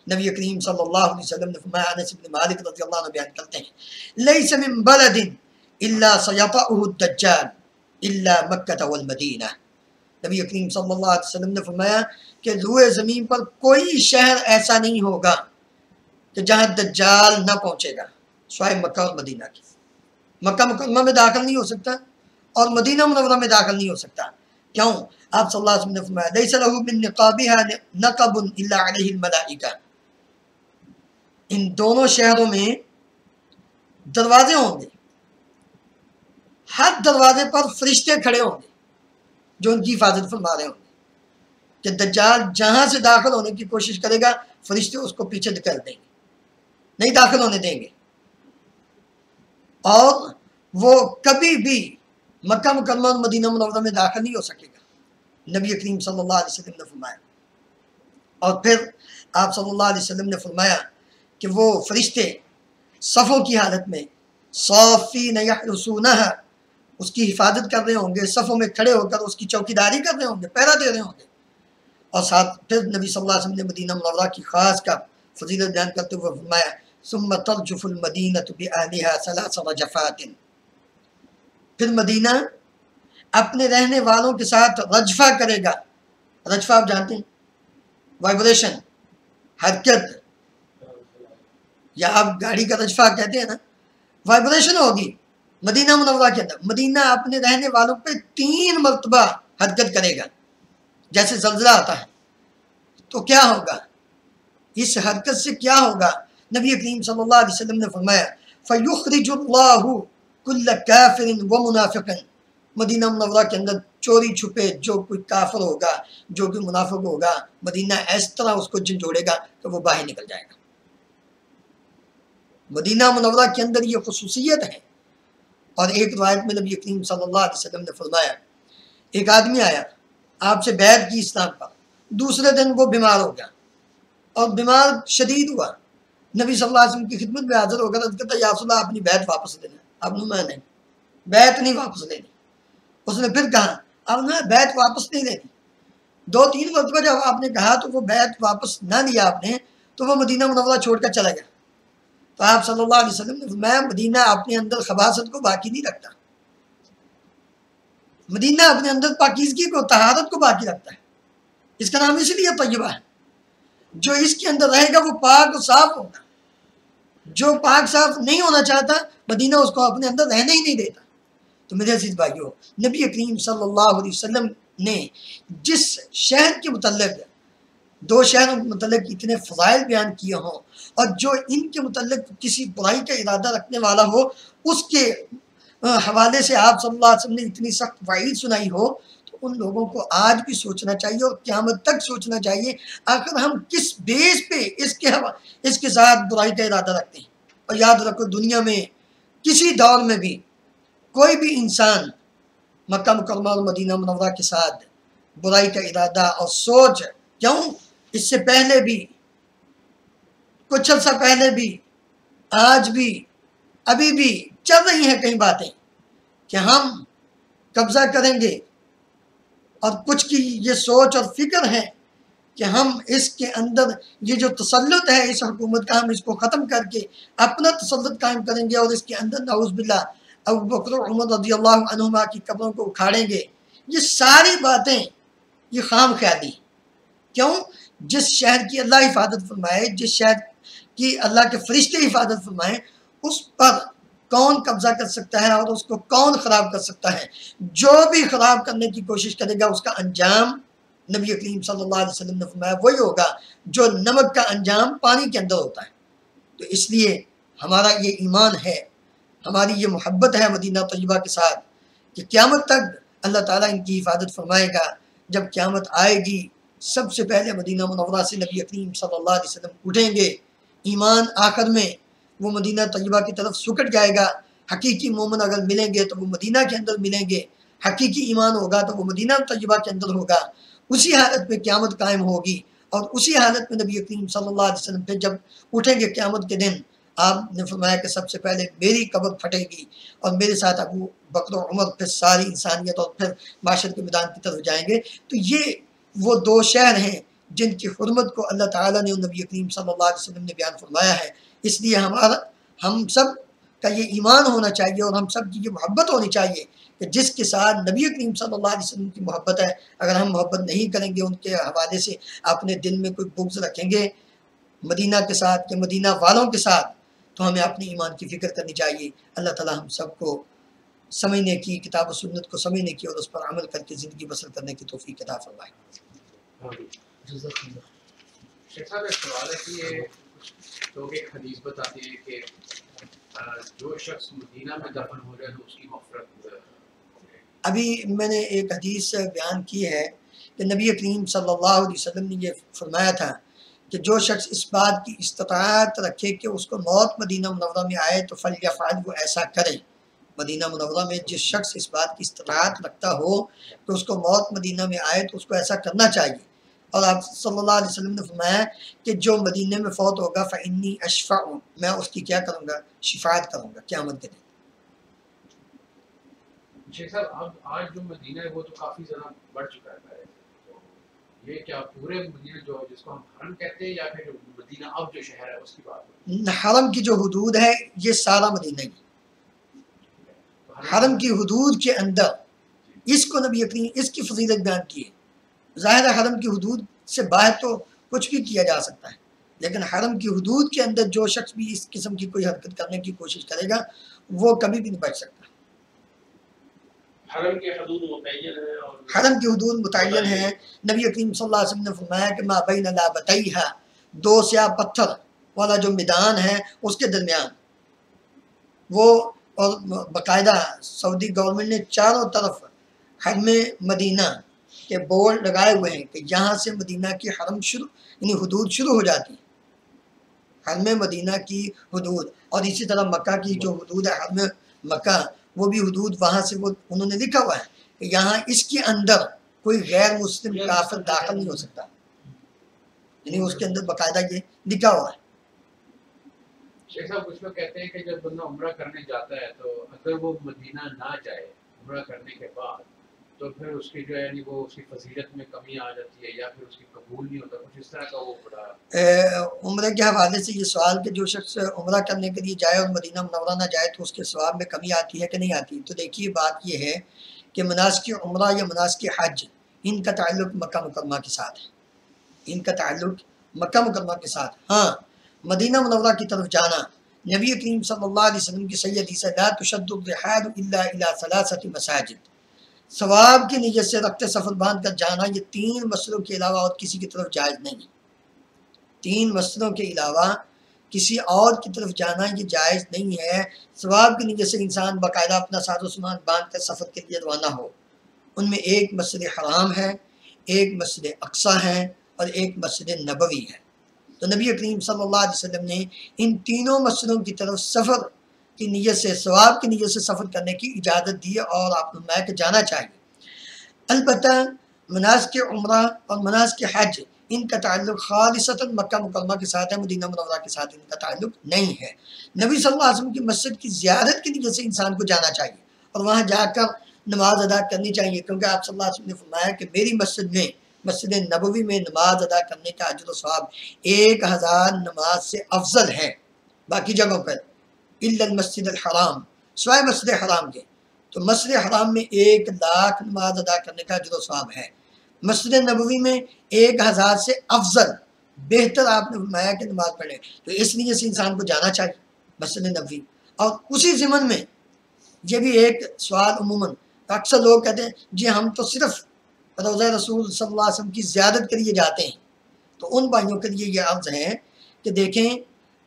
نبی کریم صلی اللہ علیہ وسلم نے فرمایا، انس بن مالک رضی اللہ عنہ بیان کرتے ہیں، لیس من بلد الا سیطأہ الدجال الا مکہ والمدینہ. نبی کریم صلی اللہ علیہ وسلم نے فرمایا کہ روئے زمین پر کوئی شہر ایسا نہیں ہوگا کہ جہاں دجال نہ پہنچے گا سوائے مکہ اور مدینہ کی. مکہ مکرمہ میں داخل نہیں ہو سکتا اور مدینہ منورہ میں داخل نہیں ہو سکتا. کیوں؟ آپ صلی اللہ علیہ وسلم نے فرمایا لیس لہ من نقابها نقب الا علیہ الملائکہ، ان دونوں شہروں میں دروازے ہوں گے، ہر دروازے پر فرشتے کھڑے ہوں گے جو ان کی حفاظت فرما رہے ہوں گے کہ دجال جہاں سے داخل ہونے کی کوشش کرے گا فرشتے اس کو پیچھے دھکیل دیں گے، نہیں داخل ہونے دیں گے، اور وہ کبھی بھی مکہ مکرمہ اور مدینہ منورہ میں داخل نہیں ہو سکے گا. نبی کریم صلی اللہ علیہ وسلم نے فرمایا. اور پھر آپ صلی اللہ علیہ وسلم نے فرمایا کہ وہ فرشتے صفوں کی حالت میں صافین یحرسونہا اس کی حفاظت کر رہے ہوں گے، صفوں میں کھڑے ہو کر اس کی چوکیداری کر رہے ہوں گے، پہرا دے رہے ہوں گے. اور ساتھ پھر نبی صلی اللہ علیہ وسلم نے مدینہ منورہ کی خاص کا فضیلت بیان کرتے ہوئے فرمایا ثم ترجف المدینہ بأہلہا ثلاث رجفات، پھر مدینہ اپنے رہنے والوں کے ساتھ رجفہ کرے گا. رجفہ آپ جانتے ہیں، وائبریشن، حرکت، یا آپ گاڑی کا رجفہ کہتے ہیں نا، وائبریشن ہوگی مدینہ منورہ کے اندر. مدینہ اپنے رہنے والوں پہ 3 مرتبہ حرکت کرے گا جیسے زلزلہ آتا ہے. تو کیا ہوگا اس حرکت سے؟ کیا ہوگا؟ نبی کریم صلی اللہ علیہ وسلم نے فرمایا فَيُخْرِجُ اللَّهُ كُلَّ كَافِرٍ وَمُنَافِقٍ، مدینہ منورہ کے اندر چوری چھپے جو کوئی کافر ہوگا، جو کوئی منافق ہوگا، مدینہ اس طرح اس کو جھنجھوڑے گا کہ وہ باہر نکل جائے گا. مدینہ منورہ کے اندر یہ خصوصیت ہے. اور ایک روایت میں نبی کریم صلی اللہ علیہ وسلم نے فرمایا ایک آدمی آیا آپ سے بیعت کی اسلام پر، دوسرے دن وہ بیمار ہو گیا اور بیمار شدید ہوا. نبی صلی اللہ علیہ وسلم کی خدمت میں حاضر ہو کر عرض کرتا یا رسول اللہ اپنی بیعت واپس لینا. آپ نے میں نہیں، بیعت نہیں واپس لینی. اس نے پھر کہا آپ نے بیعت واپس نہیں لینی. 2-3 مرتبہ جب آپ نے کہا تو وہ بیعت واپس نہ لیا آپ نے، تو وہ مدینہ منورہ چھوڑ کر چلا گیا. تو آپ صلی اللہ علیہ وسلم نے فرمایا مدینہ اپنے اندر خباثت کو باقی نہیں رکھتا، مدینہ اپنے اندر پاکیزگی کو، طہارت کو باقی رکھتا ہے. اس کا نام اس لیے طیبہ ہے. جو اس کے اندر رہے گا وہ پاک و صاف ہوگا. جو پاک صاف نہیں ہونا چاہتا مدینہ اس کو اپنے اندر رہنے ہی نہیں دیتا. تو میرے عزیز بھائیو، نبی کریم صلی اللہ علیہ وسلم نے جس شہر کے متعلق، 2 شہروں کے متعلق اتنے فضائل بیان کیے ہوں، اور جو ان کے متعلق کسی برائی کا ارادہ رکھنے والا ہو اس کے حوالے سے آپ صلی اللہ علیہ وسلم نے اتنی سخت وعید سنائی ہو، تو ان لوگوں کو آج بھی سوچنا چاہیے اور قیامت تک سوچنا چاہیے آخر ہم کس بیس پہ اس کے ساتھ برائی کا ارادہ رکھتے ہیں. اور یاد رکھو دنیا میں کسی دور میں بھی کوئی بھی انسان مکہ مکرمہ اور مدینہ منورہ کے ساتھ برائی کا ارادہ اور سوچ، کیوں اس سے پہلے بھی، کچھ عرصہ پہلے بھی، آج بھی، ابھی بھی چل رہی ہیں کئی باتیں کہ ہم قبضہ کریں گے، اور کچھ کی یہ سوچ اور فکر ہے کہ ہم اس کے اندر یہ جو تسلط ہے اس حکومت کا، ہم اس کو ختم کر کے اپنا تسلط قائم کریں گے اور اس کے اندر نعوذ باللہ ابو بکر و عمر رضی اللہ عنہما کی قبروں کو اکھاڑیں گے. یہ ساری باتیں یہ خام خیالی. کیوں؟ جس شہر کی اللہ حفاظت فرمائے، جس شہر کی اللہ کے فرشتے حفاظت فرمائے، اس پر کون قبضہ کر سکتا ہے اور اس کو کون خراب کر سکتا ہے؟ جو بھی خراب کرنے کی کوشش کرے گا اس کا انجام نبی کریم صلی اللہ علیہ وسلم نے فرمایا وہی ہوگا جو نمک کا انجام پانی کے اندر ہوتا ہے. تو اس لیے ہمارا یہ ایمان ہے، ہماری یہ محبت ہے مدینہ طیبہ کے ساتھ کہ قیامت تک اللہ تعالیٰ ان کی حفاظت فرمائے گا. جب قیامت آئے گی سب سے پہلے مدینہ منورہ سے نبی کریم صلی اللہ علیہ وسلم اٹھیں گے. ایمان آخر میں وہ مدینہ طیبہ کی طرف سکٹ جائے گا. حقیقی مومن اگر ملیں گے تو وہ مدینہ کے اندر ملیں گے، حقیقی ایمان ہوگا تو وہ مدینہ طیبہ کے اندر ہوگا. اسی حالت میں قیامت قائم ہوگی، اور اسی حالت میں نبی کریم صلی اللہ علیہ وسلم پھر جب اٹھیں گے قیامت کے دن، آپ نے فرمایا کہ سب سے پہلے میری قبر پھٹے گی اور میرے ساتھ ابو بکر و عمر، پھر ساری انسانیت، اور پھر معاشر کے میدان کی طرف جائیں گے. تو یہ وہ 2 شہر ہیں جن کی حرمت کو اللہ تعالیٰ نے نبی کریم صلی اللہ علیہ وسلم نے بیان فرمایا ہے. اس لیے ہم سب کا یہ ایمان ہونا چاہیے اور ہم سب کی یہ محبت ہونی چاہیے کہ جس کے ساتھ نبی کریم صلی اللہ علیہ وسلم کی محبت ہے، اگر ہم محبت نہیں کریں گے ان کے حوالے سے، اپنے دل میں کوئی بغض رکھیں گے مدینہ کے ساتھ کہ مدینہ والوں کے ساتھ، تو ہمیں اپنے ایمان کی فکر کرنی چاہیے. اللہ تعالیٰ ہم سب کو سمجھنے کی، کتاب و سنت کو سمجھنے کی اور اس پر عمل کر کے زندگی بسر کرنے کی توفیق عطا فرمائے. شیخ صاحب ایک سوال ہے کہ یہ لوگ ایک حدیث بتاتے ہیں کہ جو شخص مدینہ میں دفن ہو جائے تو اس کی مغفرت. ابھی میں نے ایک حدیث بیان کی ہے کہ نبی کریم صلی اللہ علیہ وسلم نے یہ فرمایا تھا کہ جو شخص اس بات کی استطاعت رکھے کہ اس کو موت مدینہ منورہ میں آئے تو فلیفعل، وہ ایسا کرے. مدینہ منورہ میں جس شخص اس بات کی استطاعت رکھتا ہو کہ اس کو موت مدینہ میں آئے تو اس کو ایسا کرنا چاہیے. اور آپ صلی اللہ علیہ وسلم نے فرمایا کہ جو مدینہ میں فوت ہوگا فإنی اشفع، میں اس کی کیا کروں گا؟ شفاعت کروں گا قیامت کے دن. شیخ صاحب اب آج جو مدینہ ہے وہ تو کافی زیادہ بڑھ چکا ہے، تو یہ کیا پورے مدینہ جو جس کو ہم حرم کہتے ہیں یا پھر جو مدینہ اب جو شہر ہے اس کی بات ہو؟ حرم کی جو حدود ہے یہ سارا مدینہ ہی، حرم کی حدود کے اندر اس کو نبی کریم اس کی فضیلت بیان کی ہے۔ ظاہر ہے حرم کی حدود سے باہر تو کچھ بھی کیا جا سکتا ہے، لیکن حرم کی حدود کے اندر جو شخص بھی اس قسم کی کوئی حرکت کرنے کی کوشش کرے گا وہ کبھی بھی نہیں بچ سکتا۔ حرم کی حدود متعین ہے اور حرم کی حدود متعین ہے۔ نبی کریم صلی اللہ علیہ وسلم نے فرمایا کہ ما بین لابتیھا، دو سیاہ پتھر والا جو میدان ہے اس کے درمیان وہ، اور باقاعدہ سعودی گورنمنٹ نے چاروں طرف حرم مدینہ کے بورڈ لگائے ہوئے ہیں کہ یہاں سے مدینہ کی حرم شروع یعنی حدود شروع ہو جاتی ہیں، حرم مدینہ کی حدود، اور اسی طرح مکہ کی جو حدود ہے حرم مکہ وہ بھی حدود وہاں سے وہ انہوں نے لکھا ہوا ہے کہ یہاں اس کے اندر کوئی غیر مسلم کافر داخل نہیں ہو سکتا، یعنی اس کے اندر باقاعدہ یہ لکھا ہوا ہے۔ شیخ صاحب کچھ لوگ کہتے ہیں کہ جب بندہ عمرہ کرنے جاتا ہے تو اگر وہ مدینہ نہ جائے عمرہ کرنے کے بعد تو پھر اس کی جو ہے یعنی وہ اس کی فضیلت میں کمی آ جاتی ہے یا پھر اس کی قبول نہیں ہوتا، کچھ اس طرح کا وہ بڑا عمرے کے حوالے سے یہ سوال کہ جو شخص عمرہ کرنے کے لیے جائے اور مدینہ منورہ نہ جائے تو اس کے ثواب میں کمی آتی ہے کہ نہیں آتی، تو دیکھیے بات یہ ہے کہ مناسک عمرہ یا مناسک حج ان کا تعلق مکہ مکرمہ کے ساتھ ہے، ان کا تعلق مکہ مکرمہ کے ساتھ۔ ہاں مدینہ منورہ کی طرف جانا، نبی کریم صلی اللہ علیہ وسلم کی صحیح حدیث ہے لا تشد الرحال الا الى ثلاثه مساجد، ثواب کی نیت سے رخت سفر باندھ کر جانا یہ 3 مسجدوں کے علاوہ اور کسی کی طرف جائز نہیں، 3 مسجدوں کے علاوہ کسی اور کی طرف جانا یہ جائز نہیں ہے۔ ثواب کی نیت سے انسان باقاعدہ اپنا ساز و سامان باندھ کر سفر کے لیے روانہ ہو، ان میں ایک مسجد حرام ہے، ایک مسجد اقصی ہے اور ایک مسجد نبوی ہے۔ تو نبی کریم صلی اللہ علیہ وسلم نے ان تینوں مسجدوں کی طرف سفر کی نیت سے ثواب کی نیت سے سفر کرنے کی اجازت دی اور آپ فرمایا کہ جانا چاہیے۔ البتہ مناسک عمرہ اور مناسک حج ان کا تعلق خالصتاً مکہ مکرمہ کے ساتھ ہے، مدینہ منورہ کے ساتھ ان کا تعلق نہیں ہے۔ نبی صلی اللہ علیہ وسلم کی مسجد کی زیارت کی نیت سے انسان کو جانا چاہیے اور وہاں جا کر نماز ادا کرنی چاہیے، کیونکہ آپ صلی اللہ علیہ وسلم نے فرمایا کہ میری مسجد میں، مسجد نبوی میں نماز ادا کرنے کا اجر و ثواب 1000 نماز سے افضل ہے باقی جگہوں پر، الا المسجد الحرام، سوائے مسجد حرام کے۔ تو مسجد حرام میں 1,00,000 نماز ادا کرنے کا اجر و ثواب ہے، مسجد نبوی میں 1000 سے افضل بہتر آپ نے فرمایا کہ نماز پڑھے، تو اس لیے سے انسان کو جانا چاہیے مسجد نبوی۔ اور اسی ضمن میں یہ بھی ایک سوال عموماً اکثر لوگ کہتے ہیں جی ہم تو صرف روضہ رسول صلی اللہ علیہ وسلم کی زیارت کے لیے جاتے ہیں، تو ان بھائیوں کے لیے یہ عرض ہے کہ دیکھیں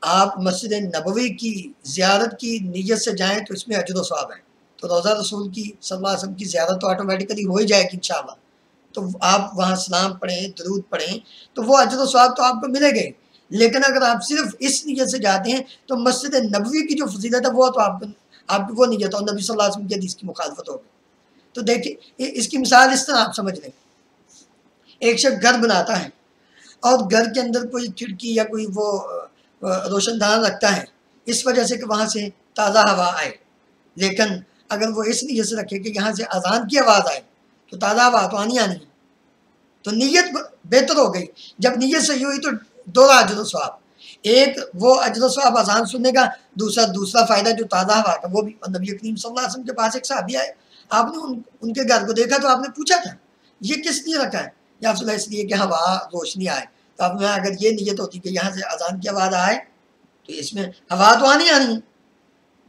آپ مسجد نبوی کی زیارت کی نیت سے جائیں تو اس میں اجر و ثواب ہے، تو روضہ رسول کی صلی اللہ علیہ وسلم کی زیارت تو آٹومیٹکلی ہو ہی جائے گی انشاءاللہ، تو آپ وہاں سلام پڑھیں درود پڑھیں تو وہ اجر و ثواب تو آپ کو ملے گئے، لیکن اگر آپ صرف اس نیت سے جاتے ہیں تو مسجد نبوی کی جو فضیلت ہے وہ تو آپ کی وہ نیت اور نبی صلی اللہ علیہ وسلم کی حدیث کی مخالفت ہوگی۔ تو دیکھیں اس کی مثال اس طرح آپ سمجھ لیں، ایک شخص گھر بناتا ہے اور گھر کے اندر کوئی کھڑکی یا کوئی وہ روشن دان رکھتا ہے اس وجہ سے کہ وہاں سے تازہ ہوا آئے، لیکن اگر وہ اس نیت سے رکھے کہ یہاں سے اذان کی آواز آئے تو تازہ ہوا تو آنی ہے، تو نیت بہتر ہو گئی۔ جب نیت صحیح ہوئی تو 2 اجر و ثواب، ایک وہ اجر و ثواب اذان سننے کا، دوسرا فائدہ جو تازہ ہوا کا وہ بھی۔ نبی کریم صلی اللہ علیہ وسلم کے پاس ایک صحابی آئے، آپ نے ان کے گھر کو دیکھا تو آپ نے پوچھا تھا یہ کس لیے رکھا ہے؟ یا رسول اللہ اس لیے کہ ہوا روشنی آئے، تو آپ نے اگر یہ نیت ہوتی کہ یہاں سے اذان کی آواز آئے تو اس میں ہوا تو آنی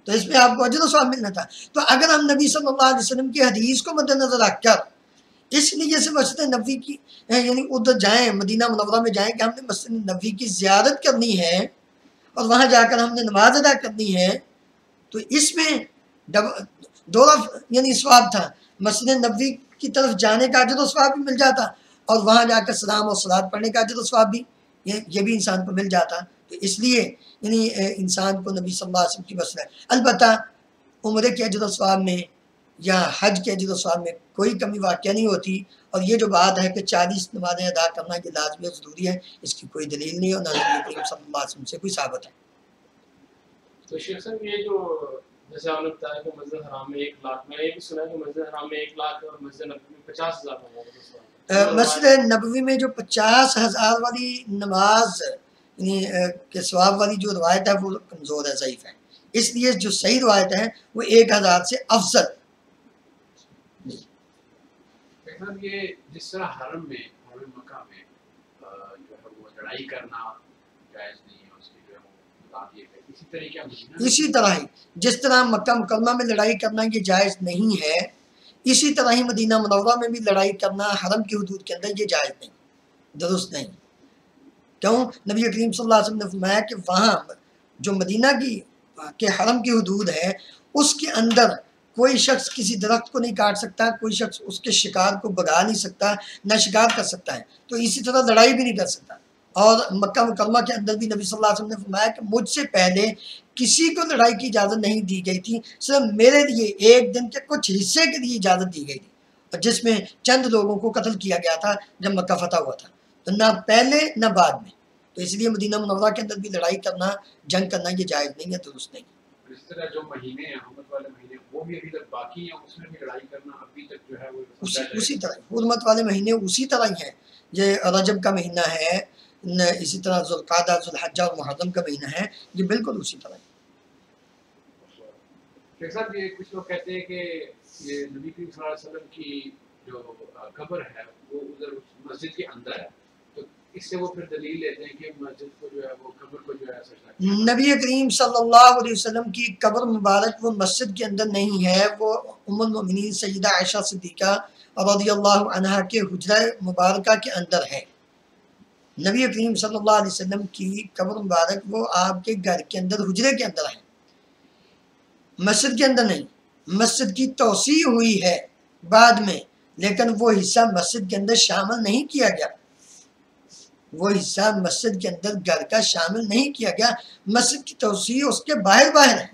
تو اس میں آپ کو اجر و ثواب ملنا تھا۔ تو اگر ہم نبی صلی اللہ علیہ وسلم کی حدیث کو مد نظر رکھ کر اس لیے سے مسجد نبوی کی یعنی ادھر جائیں، مدینہ منورہ میں جائیں کہ ہم نے مسجد نبوی کی زیارت کرنی ہے اور وہاں جا کر ہم نے نماز ادا کرنی ہے، تو اس میں دونوں یعنی ثواب تھا، مسجد نبوی کی طرف جانے کا اجر و ثواب بھی مل جاتا اور وہاں جا کر سلام اور صلات پڑھنے کا اجر و ثواب بھی یہ بھی انسان کو مل جاتا۔ تو اس لیے یعنی انسان کو نبی صلی اللہ علیہ وسلم کی مسئلہ ہے۔ البتہ عمرے کے اجر و ثواب میں یا حج کے اجر و ثواب میں کوئی کمی واقع نہیں ہوتی، اور یہ جو بات ہے کہ 40 نمازیں ادا کرنا یہ لازمی اور ضروری ہے، اس کی کوئی دلیل نہیں اور نہ نبی کریم صلی اللہ علیہ وسلم سے کوئی ثابت ہے۔ تو شیخ صاحب یہ جو جیسے آپ نے بتایا کہ مسجد حرام میں 1 لاکھ، میں نے یہ بھی سنا ہے کہ مسجد حرام میں 1 لاکھ اور مسجد نبوی میں 50,000 ہوگا. مسجد نبوی میں جو 50,000 والی نماز یعنی کہ ثواب والی جو روایت ہے وہ کمزور ہے، ضعیف ہے. اس لیے جو صحیح روایت ہے وہ 1,000 سے افضل. یہ جس طرح حرم میں حرم مکہ میں جو ہے وہ لڑائی کرنا جائز نہیں ہے، اس کی جو ہے وہ بتا دیے گئے، اسی طریقے مدینہ اسی طرح ہی جس طرح مکہ مکرمہ میں لڑائی کرنا یہ جائز نہیں ہے، اسی طرح ہی مدینہ منورہ میں بھی لڑائی کرنا حرم کی حدود کے اندر یہ جائز نہیں، درست نہیں. کیوں؟ نبی کریم صلی اللہ علیہ وسلم نے فرمایا کہ وہاں جو مدینہ کی کے حرم کی حدود ہے اس کے اندر کوئی شخص کسی درخت کو نہیں کاٹ سکتا، کوئی شخص اس کے شکار کو بگا نہیں سکتا، نہ شکار کر سکتا ہے، تو اسی طرح لڑائی بھی نہیں کر سکتا. اور مکہ مکرمہ کے اندر بھی نبی صلی اللہ علیہ وسلم نے فرمایا کہ مجھ سے پہلے کسی کو لڑائی کی اجازت نہیں دی گئی تھی، صرف میرے لیے ایک دن کے کچھ حصے کے لیے اجازت دی گئی تھی، اور جس میں چند لوگوں کو قتل کیا گیا تھا جب مکہ فتح ہوا تھا، تو نہ پہلے نہ بعد میں. تو اس لیے مدینہ منورہ کے اندر بھی لڑائی کرنا، جنگ کرنا یہ جائز نہیں ہے، درست نہیں. اس طرح جو مہینے ہیں حرمت والے مہینے وہ بھی ابھی تک باقی ہیں، اس میں بھی لڑائی کرنا ابھی تک جو ہے وہ اسی طرح حرمت والے مہینے اسی طرح ہی ہیں. یہ رجب کا مہینہ ہے، اسی طرح ذوالقعدہ، ذوالحجہ اور محرم کا مہینہ ہے، یہ بالکل اسی طرح ہے. شیخ صاحب یہ کچھ لوگ کہتے ہیں کہ یہ نبی کریم صلی اللہ علیہ وسلم کی جو قبر ہے وہ ادھر مسجد کے اندر ہے، تو اس سے وہ پھر دلیل لیتے ہیں کہ مسجد کو جو ہے وہ قبر کو جو ہے سجدہ. نبی کریم صلی اللہ علیہ وسلم کی قبر مبارک وہ مسجد کے اندر نہیں ہے، وہ ام المؤمنین سیدہ عائشہ صدیقہ رضی اللہ عنہا کے حجرہ مبارکہ کے اندر ہے. نبی کریم صلی اللہ علیہ وسلم کی قبر مبارک وہ آپ کے گھر کے اندر حجرے کے اندر ہے، مسجد کے اندر نہیں. مسجد کی توسیع ہوئی ہے بعد میں، لیکن وہ حصہ مسجد کے اندر شامل نہیں کیا گیا، وہ حصہ مسجد کے اندر گھر کا شامل نہیں کیا گیا. مسجد کی توسیع اس کے باہر باہر ہے.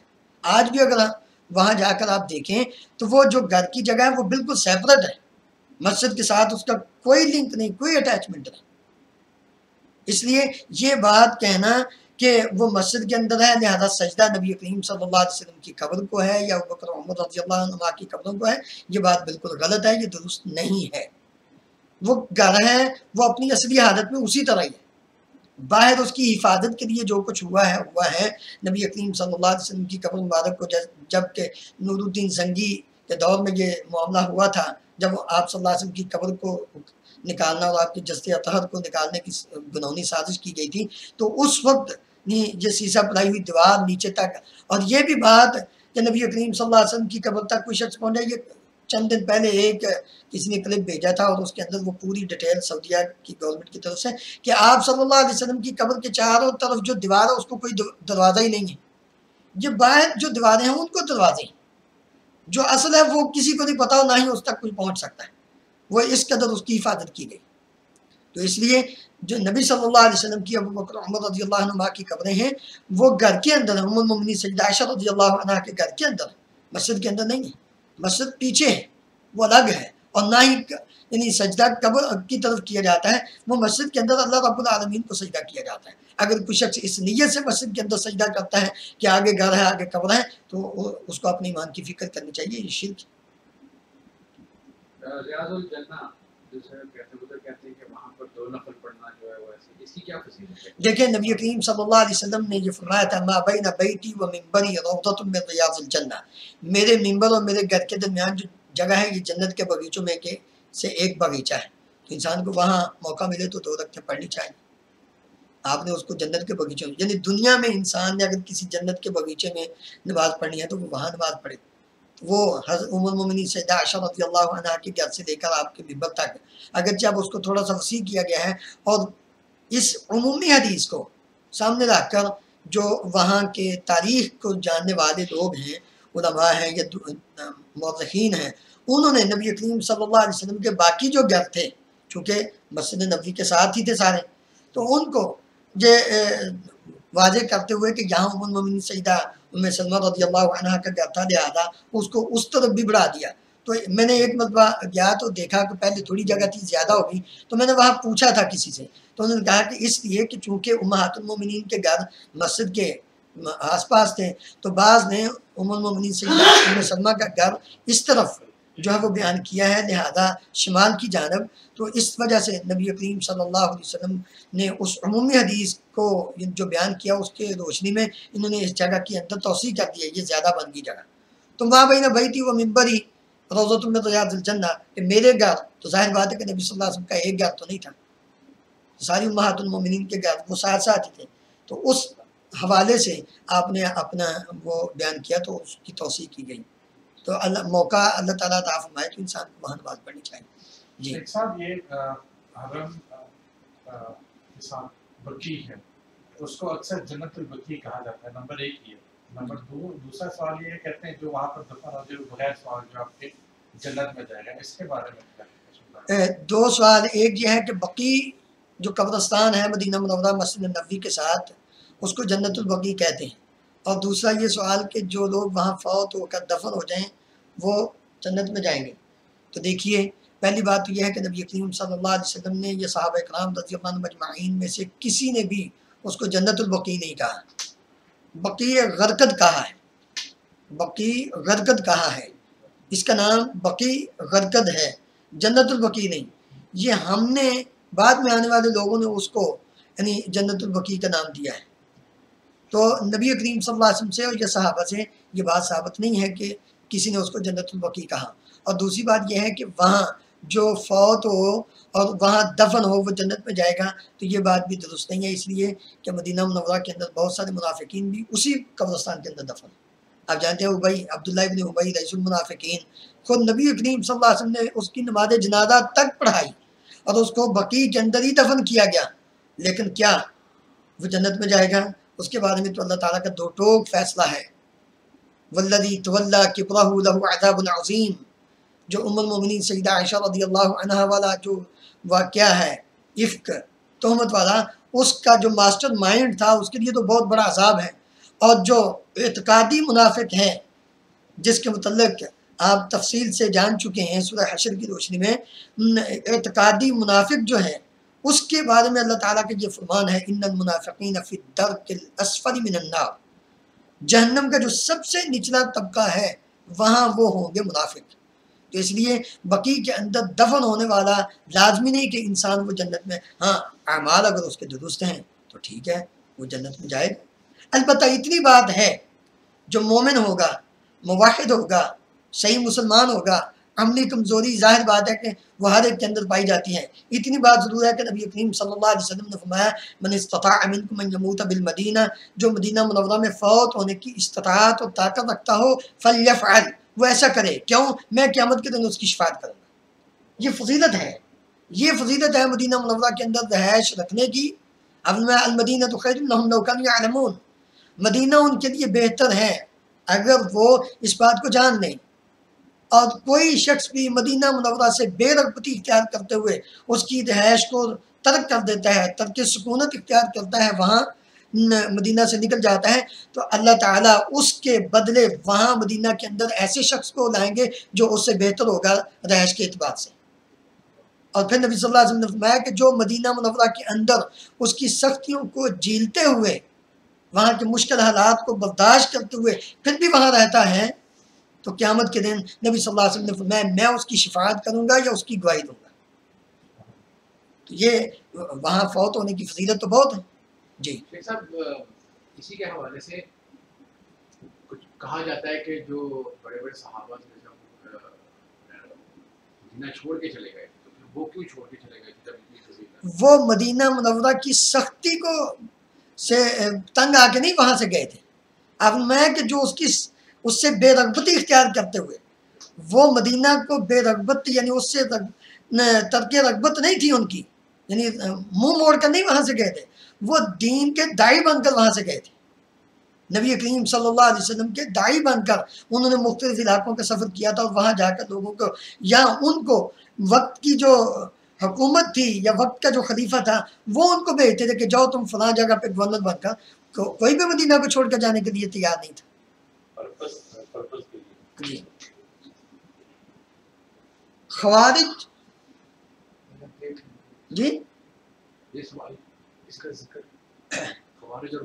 آج بھی اگر وہاں جا کر آپ دیکھیں تو وہ جو گھر کی جگہ ہے وہ بالکل سیپریٹ ہے، مسجد کے ساتھ اس کا کوئی لنک نہیں، کوئی اٹیچمنٹ نہیں. اس لیے یہ بات کہنا کہ وہ مسجد کے اندر ہے لہذا سجدہ نبی کریم صلی اللہ علیہ وسلم کی قبر کو ہے یا ابوبکر عمر رضی اللہ عنہ کی قبروں کو ہے، یہ بات بالکل غلط ہے، یہ درست نہیں ہے. وہ گھر ہے، وہ اپنی اصلی حالت میں اسی طرح ہی ہے، باہر اس کی حفاظت کے لیے جو کچھ ہوا ہے. نبی کریم صلی اللہ علیہ وسلم کی قبر مبارک کو جب کہ نور الدین زنگی کے دور میں یہ معاملہ ہوا تھا، جب آپ صلی اللہ علیہ وسلم کی قبر کو نکالنا اور آپ کے جسد اطہر کو نکالنے کی گنہونی سازش کی گئی تھی، تو اس وقت یہ سیسا پڑائی ہوئی دیوار نیچے تک، اور یہ بھی بات کہ نبی کریم صلی اللہ علیہ وسلم کی قبر تک کوئی شخص پہنچا، یہ چند دن پہلے ایک کسی نے کلپ بھیجا تھا اور اس کے اندر وہ پوری ڈیٹیل سعودیہ کی گورنمنٹ کی طرف سے کہ آپ صلی اللہ علیہ وسلم کی قبر کے چاروں طرف جو دیوار ہے اس کو کوئی دروازہ ہی نہیں ہے، یہ باہر جو دیواریں ہیں ان کو دروازے ہیں، جو اصل ہے وہ کسی کو نہیں پتا، نہ ہی اس تک کوئی پہنچ سکتا ہے، وہ اس قدر اس کی حفاظت کی گئی. تو اس لیے جو نبی صلی اللہ علیہ وسلم کی ابوبکر عمر رضی اللہ عنہ کی قبریں ہیں وہ گھر کے اندر ہیں، ام المؤمنین سیدہ عائشہ رضی اللہ عنہ کے گھر کے اندر، مسجد کے اندر نہیں ہے. مسجد پیچھے ہے، وہ الگ ہے، اور نہ ہی یعنی سجدہ قبر کی طرف کیا جاتا ہے، وہ مسجد کے اندر اللہ رب العالمین کو سجدہ کیا جاتا ہے. اگر کوئی شخص اس نیت سے مسجد کے اندر سجدہ کرتا ہے کہ آگے گھر ہے آگے قبر ہے تو اس کو اپنے ایمان کی فکر کرنی چاہیے، یہ شرک. ریاض الجنہ دوسرے کہتے ہیں کہ وہاں پر 2 نفل پڑھنا جو ہے وہ ایسی، اس کی کیا فضیلت ہے؟ دیکھیں نبی کریم صلی اللہ علیہ وسلم نے یہ فرمایا تھا ما بین بیتی و منبری روضۃ من ریاض الجنہ، میرے منبر اور میرے گھر کے درمیان جو جگہ ہے یہ جنت کے باغیچوں میں سے ایک باغیچہ ہے. تو انسان کو وہاں موقع ملے تو 2 رکعتیں پڑھنی چاہیے. آپ نے اس کو جنت کے باغیچوں میں، یعنی دنیا میں انسان نے اگر کسی جنت کے باغیچے میں نماز پڑھنی ہے تو وہ وہاں نماز پڑھے. وہ حضرت ام المؤمنین سیدہ عائشہ رضی اللہ عنہا کے گھر سے لے کر آپ کے منبر تک، اگرچہ اب اس کو تھوڑا سا وسیع کیا گیا ہے، اور اس عمومی حدیث کو سامنے رکھ کر جو وہاں کے تاریخ کو جاننے والے لوگ ہیں، علماء ہیں یا مورخین ہیں، انہوں نے نبی کریم صلی اللہ علیہ وسلم کے باقی جو گھر تھے، چونکہ مسجد نبوی کے ساتھ ہی تھے سارے، تو ان کو یہ واضح کرتے ہوئے کہ یہاں ام المؤمنین سیدہ ام سلمہ رضی اللہ عنہا کا گھر تھا، لہٰذا اس کو اس طرف بھی بڑھا دیا. تو میں نے ایک مرتبہ گیا تو دیکھا کہ پہلے تھوڑی جگہ تھی، زیادہ ہو گئی، تو میں نے وہاں پوچھا تھا کسی سے، تو انہوں نے کہا کہ اس لیے کہ چونکہ امہات المومنین کے گھر مسجد کے آس پاس تھے، تو بعض نے ام المومنین سیدہ ام سلمہ کا گھر اس طرف جو ہے وہ بیان کیا ہے، لہذا شمال کی جانب، تو اس وجہ سے نبی کریم صلی اللہ علیہ وسلم نے اس عمومی حدیث کو جو بیان کیا اس کے روشنی میں انہوں نے اس جگہ کے اندر توسیع کر دی ہے، یہ زیادہ بن گئی جگہ۔ تو ماں بہن بیتی و ممبری روضۃ من ریاض الجنہ، کہ میرے گھر، تو ظاہر بات ہے کہ نبی صلی اللہ علیہ وسلم کا ایک گھر تو نہیں تھا، ساری امہات المومنین کے گھر وہ ساتھ ساتھ ہی تھے، تو اس حوالے سے آپ نے اپنا وہ بیان کیا تو اس کی توسیع کی گئی۔ تو اللہ موقع اللہ تعالیٰ عطا فرمائے تو انسان کو وہاں نماز پڑھنی چاہیے۔ جی ایک صاحب یہ حرم کے ساتھ بقی ہے، اس کو اکثر جنت البقیع کہا جاتا ہے، نمبر ایک یہ۔ نمبر دوسرا سوال یہ کہتے ہیں جو وہاں پر دفن ہو جائے بغیر سوال جو آپ کے جنت میں جائے گا، اس کے بارے میں کیا ہے؟ دو سوال، ایک یہ ہے کہ بقی جو قبرستان ہے مدینہ منورہ مسجد نبوی کے ساتھ، اس کو جنت البقیع کہتے ہیں، اور دوسرا یہ سوال کہ جو لوگ وہاں فوت ہو کر دفن ہو جائیں وہ جنت میں جائیں گے۔ تو دیکھیے، پہلی بات تو یہ ہے کہ نبی کریم صلی اللہ علیہ وسلم نے یہ صحابہ اکرام رضی اللہ عنہم اجمعین میں سے کسی نے بھی اس کو جنت البقیع نہیں کہا، بقیع غرقد کہا ہے، بقیع غرقد کہا ہے، اس کا نام بقیع غرقد ہے، جنت البقیع نہیں۔ یہ ہم نے بعد میں آنے والے لوگوں نے اس کو یعنی جنت البقیع کا نام دیا ہے۔ تو نبی کریم صلی اللہ علیہ وسلم سے اور یہ صحابہ سے یہ بات ثابت نہیں ہے کہ کسی نے اس کو جنت البقیع کہا۔ اور دوسری بات یہ ہے کہ وہاں جو فوت ہو اور وہاں دفن ہو وہ جنت میں جائے گا، تو یہ بات بھی درست نہیں ہے، اس لیے کہ مدینہ منورہ کے اندر بہت سارے منافقین بھی اسی قبرستان کے اندر دفن ہیں۔ آپ جانتے ہیں ابی، عبداللہ ابن ابی رئیس المنافقین، خود نبی کریم صلی اللہ علیہ وسلم نے اس کی نماز جنازہ تک پڑھائی اور اس کو بقیع کے اندر ہی دفن کیا گیا، لیکن کیا وہ جنت میں جائے گا؟ اس کے بارے میں تو اللہ تعالیٰ کا دو ٹوک فیصلہ ہے۔ والذی تولی کبرہ لہ عذاب عظیم، جو ام المومنین سیدہ عائشہ رضی اللہ عنہا والا جو واقعہ ہے افک تہمت والا، اس کا جو ماسٹر مائنڈ تھا اس کے لیے تو بہت بڑا عذاب ہے۔ اور جو اعتقادی منافق ہے جس کے متعلق آپ تفصیل سے جان چکے ہیں سورہ حشر کی روشنی میں، اعتقادی منافق جو ہے اس کے بارے میں اللہ تعالیٰ کا یہ فرمان ہے ان المنافقین فی الدرک الاسفل من النار، جہنم کا جو سب سے نچلا طبقہ ہے وہاں وہ ہوں گے منافق۔ تو اس لیے بقیع کے اندر دفن ہونے والا لازمی نہیں کہ انسان وہ جنت میں، ہاں اعمال اگر اس کے درست ہیں تو ٹھیک ہے وہ جنت میں جائے گا۔ البتہ اتنی بات ہے، جو مومن ہوگا، موحد ہوگا، صحیح مسلمان ہوگا، عملی کمزوری ظاہر بات ہے کہ وہ ہر ایک کے اندر پائی جاتی ہے۔ اتنی بات ضرور ہے کہ نبی کریم صلی اللہ علیہ وسلم نے فرمایا من استطاع منکم ان یموت بالمدینہ، جو مدینہ منورہ میں فوت ہونے کی استطاعت اور طاقت رکھتا ہو فلیفعل، وہ ایسا کرے، کیوں؟ میں قیامت کے دن اس کی شفاعت کروں گا۔ یہ فضیلت ہے، یہ فضیلت ہے مدینہ منورہ کے اندر رہائش رکھنے کی۔ اب میں المدینہ تو خیر لہم لو کانوا یعلمون، مدینہ ان کے لیے بہتر ہے اگر وہ اس بات کو جان لیں۔ اور کوئی شخص بھی مدینہ منورہ سے بے رغبتی اختیار کرتے ہوئے اس کی رہائش کو ترک کر دیتا ہے، ترک سکونت اختیار کرتا ہے، وہاں مدینہ سے نکل جاتا ہے، تو اللہ تعالیٰ اس کے بدلے وہاں مدینہ کے اندر ایسے شخص کو لائیں گے جو اس سے بہتر ہوگا رہائش کے اعتبار سے۔ اور پھر نبی صلی اللہ علیہ وسلم نے فرمایا کہ جو مدینہ منورہ کے اندر اس کی سختیوں کو جھیلتے ہوئے، وہاں کے مشکل حالات کو برداشت کرتے ہوئے پھر بھی وہاں رہتا ہے، تو قیامت کے دن نبی صلی اللہ علیہ وسلم نے فرمایا میں اس کی شفاعت کروں گا یا اس کی گواہی دوں گا۔ تو یہ وہاں فوت ہونے کی فضیلت تو بہت ہے۔ جی شیخ صاحب، اسی کے حوالے سے کچھ کہا جاتا ہے کہ جو بڑے بڑے صحابہ تھے جب مدینہ چھوڑ کے چلے گئے تو پھر وہ کیوں چھوڑ کے چلے گئے جب اتنی فضیلت؟ وہ مدینہ منورہ کی سختی کو سے تنگ آ کے نہیں وہاں سے گئے تھے، اب میں کہ جو اس سے بے رغبتی اختیار کرتے ہوئے، وہ مدینہ کو بے رغبت یعنی اس سے ترک رغبت نہیں تھی ان کی، یعنی منہ موڑ کر نہیں وہاں سے گئے تھے، وہ دین کے داعی بن کر وہاں سے گئے تھے۔ نبی کریم صلی اللہ علیہ وسلم کے داعی بن کر انہوں نے مختلف علاقوں کا سفر کیا تھا، اور وہاں جا کر لوگوں کو یا ان کو وقت کی جو حکومت تھی یا وقت کا جو خلیفہ تھا وہ ان کو بھیجتے تھے کہ جاؤ تم فلاں جگہ پہ گورنر بن کر، کوئی بھی مدینہ کو چھوڑ کر جانے کے لیے تیار نہیں تھا۔ جی خوارج، جی یہ سوال اس کا ذکر خوارج اور